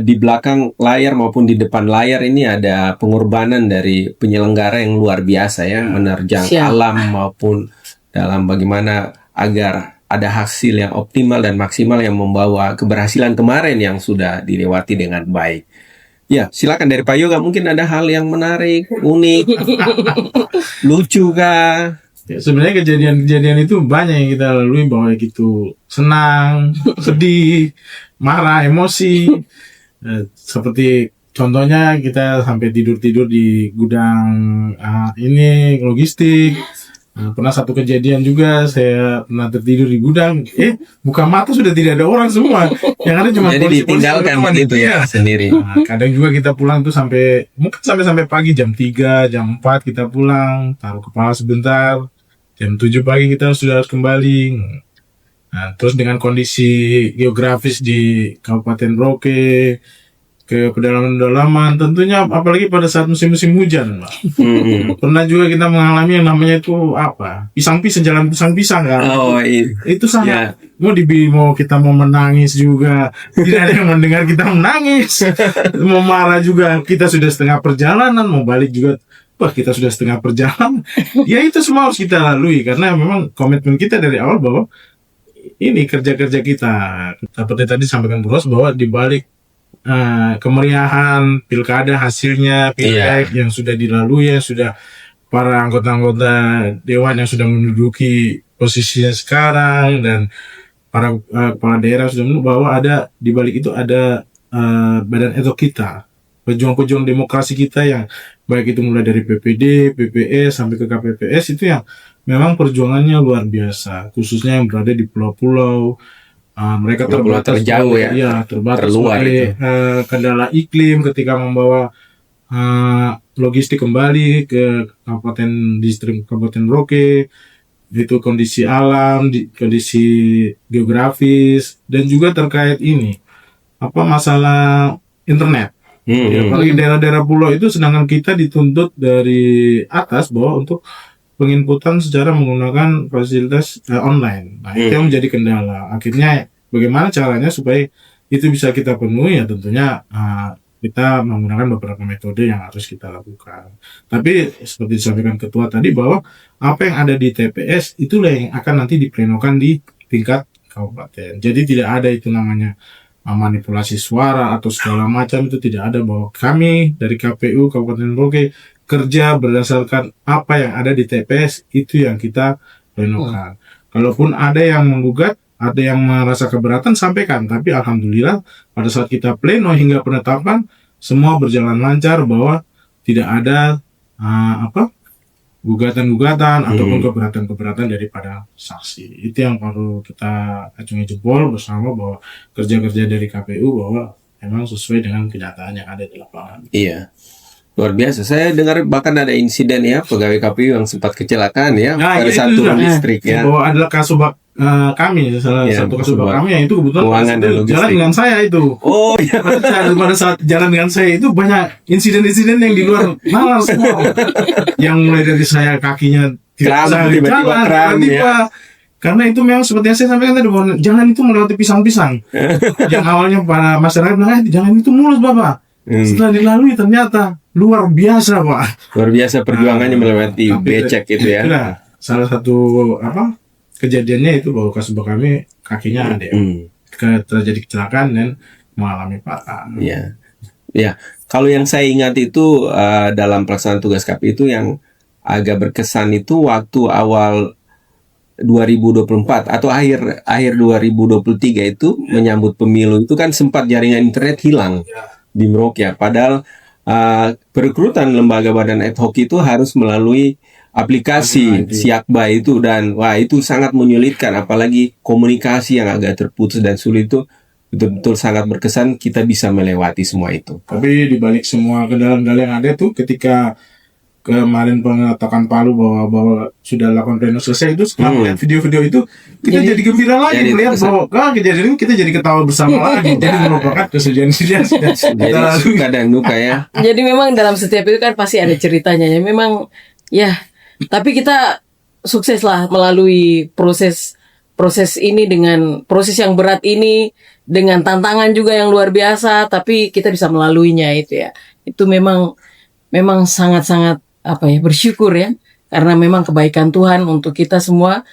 di belakang layar maupun di depan layar ini ada pengorbanan dari penyelenggara yang luar biasa ya, menerjang alam maupun dalam bagaimana agar ada hasil yang optimal dan maksimal yang membawa keberhasilan kemarin yang sudah dilewati dengan baik. Ya, silakan dari Pak Yoga, mungkin ada hal yang menarik, unik, lucu kah? Ya, sebenarnya kejadian-kejadian itu banyak yang kita lalui, bahwa itu senang, sedih, marah, emosi. Seperti contohnya kita sampai tidur-tidur di gudang ini logistik. Pernah satu kejadian juga, saya pernah tertidur di gudang, buka mata sudah tidak ada orang semua, yang ada cuma jadi ditinggalkan begitu ya sendiri. Kadang juga kita pulang tuh mungkin sampai pagi, jam 3, jam 4 kita pulang, taruh kepala sebentar, jam 7 pagi kita sudah harus kembali. Nah, terus dengan kondisi geografis di Kabupaten Merauke, ke pedalaman-pedalaman, tentunya apalagi pada saat musim-musim hujan, Pak. Pernah juga kita mengalami yang namanya itu pisang-pisang, jalan pisang-pisang kan. Itu sangat mau kita mau menangis juga tidak ada yang mendengar kita menangis. Mau marah juga, kita sudah setengah perjalanan, mau balik juga kita sudah setengah perjalanan. Ya itu semua harus kita lalui karena memang komitmen kita dari awal bahwa ini kerja-kerja kita. Seperti tadi sampaikan Bros bahwa di balik kemeriahan pilkada hasilnya pilek yang sudah dilalui, yang sudah para anggota-anggota dewan yang sudah menduduki posisinya sekarang, dan para kepala daerah sudah menunjuk bahwa ada di balik itu ada badan etok kita, pejuang-pejuang demokrasi kita yang baik itu mulai dari PPD, PPS sampai ke KPPS, itu yang memang perjuangannya luar biasa, khususnya yang berada di pulau-pulau. Mereka terbatas terjauh ya, terbatas terluar oleh kendala iklim ketika membawa logistik kembali ke kabupaten distrik Kabupaten Merauke, itu kondisi alam, kondisi geografis, dan juga terkait ini masalah internet. Apalagi daerah-daerah pulau itu, sedangkan kita dituntut dari atas bahwa untuk penginputan secara menggunakan fasilitas online. Nah, itu yang menjadi kendala. Akhirnya bagaimana caranya supaya itu bisa kita penuhi, ya tentunya kita menggunakan beberapa metode yang harus kita lakukan. Tapi seperti disampaikan Ketua tadi bahwa apa yang ada di TPS itulah yang akan nanti diplenokan di tingkat kabupaten. Jadi tidak ada itu namanya manipulasi suara atau segala macam, itu tidak ada. Bahwa kami dari KPU Kabupaten Merauke kerja berdasarkan apa yang ada di TPS, itu yang kita plenokan. Kalaupun ada yang menggugat, ada yang merasa keberatan, sampaikan. Tapi alhamdulillah pada saat kita pleno hingga penetapan, semua berjalan lancar, bahwa tidak ada gugatan-gugatan ataupun keberatan-keberatan daripada saksi. Itu yang perlu kita acungi jempol bersama, bahwa kerja-kerja dari KPU bahwa memang sesuai dengan kenyataan yang ada di lapangan. Iya. Luar biasa. Saya dengar bahkan ada insiden ya, pegawai KPU yang sempat kecelakaan ya, pada satu listrik ya. Bahwa adalah kasubag kami, salah satu kasubag kami yang itu kebetulan jalan dengan saya itu. Oh iya. Pada saat jalan dengan saya itu banyak insiden-insiden yang di luar nalar semua. Yang mulai dari saya kakinya tidak bisa jalan, tiba-tiba. Karena itu memang seperti yang saya sampaikan tadi, bahwa jalan itu melewati pisang-pisang. Yang awalnya para masyarakat bilang, jalan itu mulus Bapak. Setelah dilalui ternyata luar biasa Pak. Luar biasa perjuangannya melewati becek itu ya. Itulah salah satu kejadiannya itu, bahwa kasubag kami kakinya ada terjadi kecelakaan dan mengalami patah. Iya. Ya, kalau yang saya ingat itu dalam pelaksanaan tugas KPU itu yang agak berkesan itu waktu awal 2024 atau akhir 2023 itu menyambut pemilu itu kan sempat jaringan internet hilang di Merauke ya. Padahal perekrutan lembaga badan ad hoc itu harus melalui aplikasi Siakba itu, dan wah itu sangat menyulitkan, apalagi komunikasi yang agak terputus dan sulit itu betul-betul sangat berkesan. Kita bisa melewati semua itu. Tapi dibalik semua kendala-kendala yang ada tuh, ketika kemarin pengetakan Palu bahwa sudah lakukan pleno selesai, itu setelah melihat video-video itu kita jadi gembira lagi melihat bahwa kejadian ini kita jadi ketawa bersama lagi. Jadi merupakan kesedihan-kesedihan jadi suka dan duka ya. Jadi memang dalam setiap itu kan pasti ada ceritanya ya. Memang ya, tapi kita sukses lah melalui proses ini, dengan proses yang berat ini, dengan tantangan juga yang luar biasa, tapi kita bisa melaluinya itu ya. Itu memang sangat-sangat bersyukur ya, karena memang kebaikan Tuhan untuk kita semua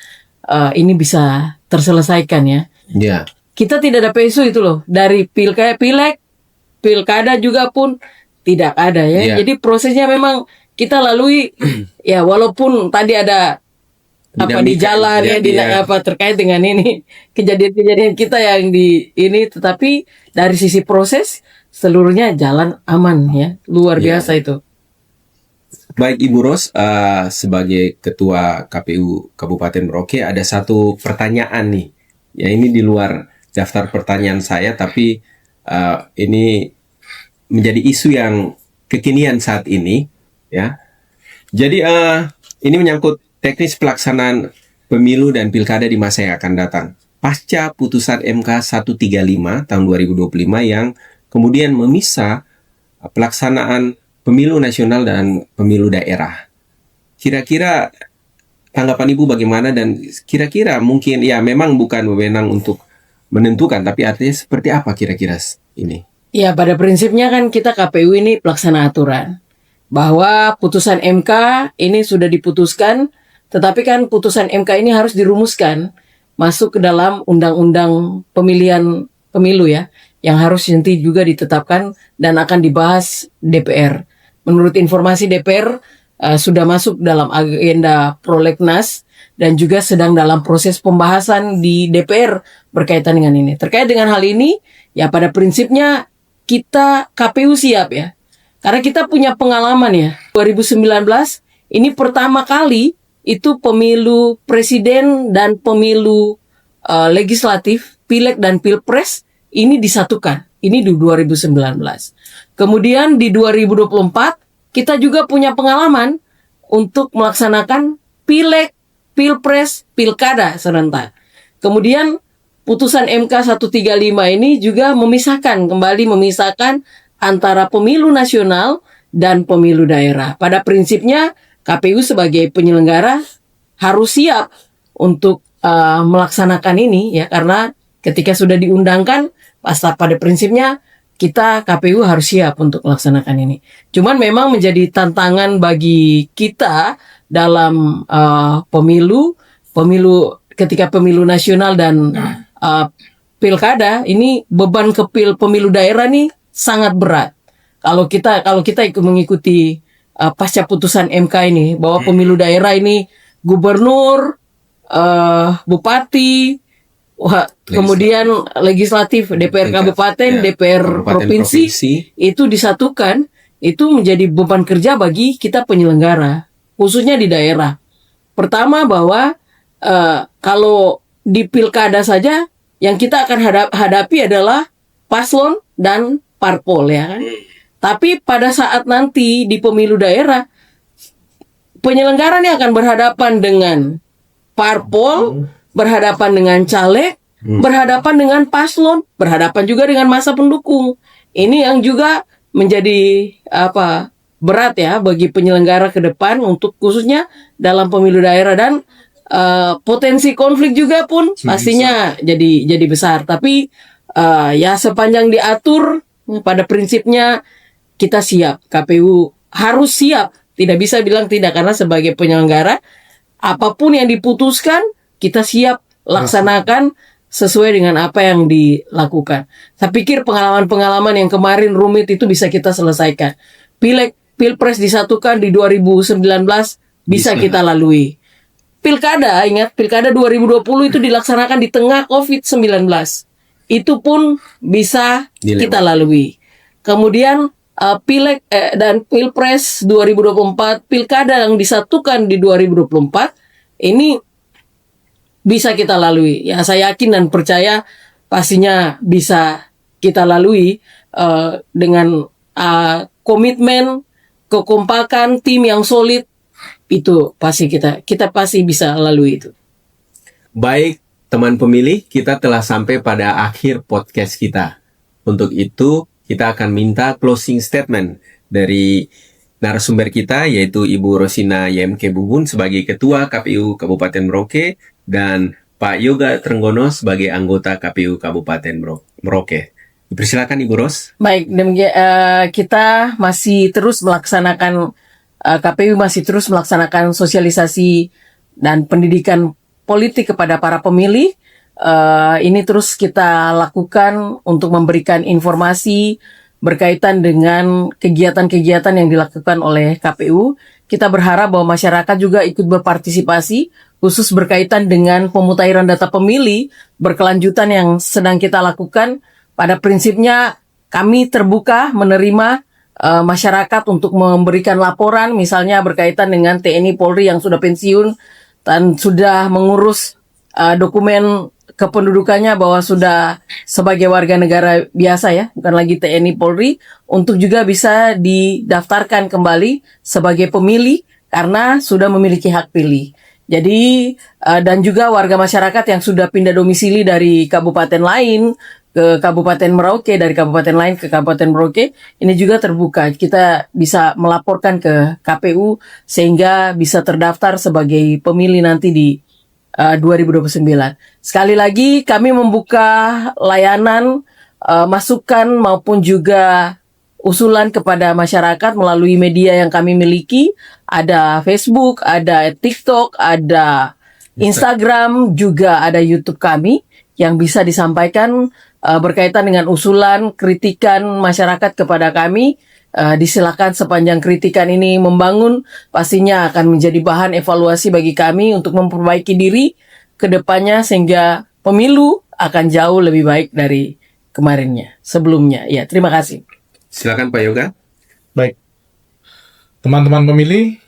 ini bisa terselesaikan ya. Iya. Kita tidak ada isu itu loh, dari pilkada juga pun tidak ada ya. Jadi prosesnya memang kita lalui ya, walaupun tadi ada di jalan terkait dengan ini kejadian-kejadian kita yang di ini, tetapi dari sisi proses seluruhnya jalan aman ya, luar biasa itu. Baik Ibu Ros, sebagai Ketua KPU Kabupaten Merauke, ada satu pertanyaan nih. Ya, ini di luar daftar pertanyaan saya, tapi ini menjadi isu yang kekinian saat ini. Ya, jadi ini menyangkut teknis pelaksanaan pemilu dan pilkada di masa yang akan datang. Pasca putusan MK 135 tahun 2025 yang kemudian memisah pelaksanaan pemilu nasional dan pemilu daerah. Kira-kira tanggapan Ibu bagaimana, dan kira-kira mungkin ya memang bukan wewenang untuk menentukan, tapi artinya seperti apa kira-kira ini? Ya, pada prinsipnya kan kita KPU ini pelaksana aturan. Bahwa putusan MK ini sudah diputuskan, tetapi kan putusan MK ini harus dirumuskan masuk ke dalam undang-undang pemilu ya, yang harus nanti juga ditetapkan dan akan dibahas DPR. Menurut informasi DPR sudah masuk dalam agenda prolegnas dan juga sedang dalam proses pembahasan di DPR berkaitan dengan ini. Terkait dengan hal ini, ya pada prinsipnya kita KPU siap ya. Karena kita punya pengalaman ya. 2019 ini pertama kali itu pemilu presiden dan pemilu legislatif, pileg dan pilpres ini disatukan. Ini di 2019. Kemudian di 2024 kita juga punya pengalaman untuk melaksanakan pileg, pilpres, pilkada serentak. Kemudian putusan MK 135 ini juga kembali memisahkan antara pemilu nasional dan pemilu daerah. Pada prinsipnya KPU sebagai penyelenggara harus siap untuk melaksanakan ini ya, karena ketika sudah diundangkan pada prinsipnya kita KPU harus siap untuk melaksanakan ini. Cuman memang menjadi tantangan bagi kita dalam pemilu ketika pemilu nasional dan pilkada ini, beban ke pemilu daerah nih sangat berat. Kalau kita mengikuti pasca putusan MK ini bahwa pemilu daerah ini gubernur, bupati, kemudian legislatif, DPR kabupaten, DPR provinsi itu disatukan, itu menjadi beban kerja bagi kita penyelenggara, khususnya di daerah. Pertama bahwa kalau di pilkada saja yang kita akan hadapi adalah paslon dan parpol ya kan. Tapi pada saat nanti di pemilu daerah, penyelenggara ini akan berhadapan dengan parpol, berhadapan dengan caleg, berhadapan dengan paslon, berhadapan juga dengan masa pendukung. Ini yang juga menjadi berat ya bagi penyelenggara ke depan untuk khususnya dalam pemilu daerah, dan potensi konflik juga pun pastinya jadi besar. Tapi ya sepanjang diatur pada prinsipnya kita siap, KPU harus siap, tidak bisa bilang tidak, karena sebagai penyelenggara apapun yang diputuskan kita siap laksanakan sesuai dengan apa yang dilakukan. Saya pikir pengalaman-pengalaman yang kemarin rumit itu bisa kita selesaikan. Pileg, pilpres disatukan di 2019 bisa kita lalui. Pilkada, ingat pilkada 2020 itu dilaksanakan di tengah COVID-19. Itu pun bisa kita lalui. Kemudian pileg dan pilpres 2024, pilkada yang disatukan di 2024 ini bisa kita lalui. Ya, saya yakin dan percaya pastinya bisa kita lalui dengan komitmen, kekompakan, tim yang solid, itu pasti kita pasti bisa lalui itu. Baik, teman pemilih, kita telah sampai pada akhir podcast kita. Untuk itu, kita akan minta closing statement dari narasumber kita, yaitu Ibu Rosina YMK Bubun sebagai Ketua KPU Kabupaten Merauke dan Pak Yoga Trenggono sebagai anggota KPU Kabupaten Merauke. Dipersilakan Ibu Ros. Baik, kita masih terus melaksanakan KPU masih terus melaksanakan sosialisasi dan pendidikan politik kepada para pemilih. Ini terus kita lakukan untuk memberikan informasi berkaitan dengan kegiatan-kegiatan yang dilakukan oleh KPU. Kita berharap bahwa masyarakat juga ikut berpartisipasi, khusus berkaitan dengan pemutahiran data pemilih berkelanjutan yang sedang kita lakukan. Pada prinsipnya kami terbuka menerima masyarakat untuk memberikan laporan, misalnya berkaitan dengan TNI Polri yang sudah pensiun dan sudah mengurus dokumen kependudukannya bahwa sudah sebagai warga negara biasa ya, bukan lagi TNI Polri, untuk juga bisa didaftarkan kembali sebagai pemilih karena sudah memiliki hak pilih. Jadi dan juga warga masyarakat yang sudah pindah domisili dari kabupaten lain ke Kabupaten Merauke, dari kabupaten lain ke Kabupaten Merauke, ini juga terbuka. Kita bisa melaporkan ke KPU sehingga bisa terdaftar sebagai pemilih nanti di 2029. Sekali lagi kami membuka layanan masukan maupun juga usulan kepada masyarakat melalui media yang kami miliki. Ada Facebook, ada TikTok, ada Instagram, juga ada YouTube kami yang bisa disampaikan berkaitan dengan usulan, kritikan masyarakat kepada kami. Disilakan sepanjang kritikan ini membangun, pastinya akan menjadi bahan evaluasi bagi kami untuk memperbaiki diri ke depannya sehingga pemilu akan jauh lebih baik dari kemarinnya, sebelumnya. Ya, terima kasih. Silakan Pak Yoga. Baik, teman-teman pemilih,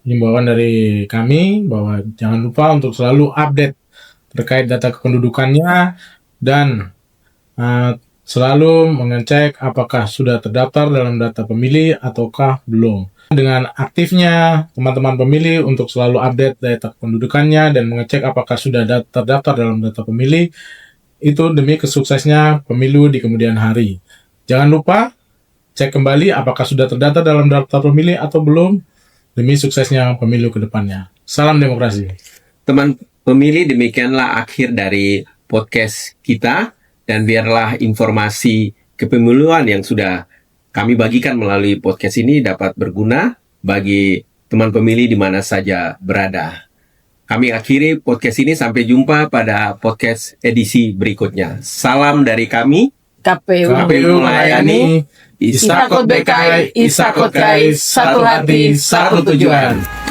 himbauan dari kami bahwa jangan lupa untuk selalu update terkait data kependudukannya dan selalu mengecek apakah sudah terdaftar dalam data pemilih ataukah belum. Dengan aktifnya teman-teman pemilih untuk selalu update data kependudukannya dan mengecek apakah sudah terdaftar dalam data pemilih, itu demi kesuksesnya pemilu di kemudian hari. Jangan lupa cek kembali apakah sudah terdaftar dalam daftar pemilih atau belum, demi suksesnya pemilu ke depannya. Salam demokrasi. Teman pemilih, demikianlah akhir dari podcast kita, dan biarlah informasi kepemiluan yang sudah kami bagikan melalui podcast ini dapat berguna bagi teman pemilih di mana saja berada. Kami akhiri podcast ini, sampai jumpa pada podcast edisi berikutnya. Salam dari kami, KPU melayani, Isakot BKI, Isakot KAI, satu hati, satu tujuan.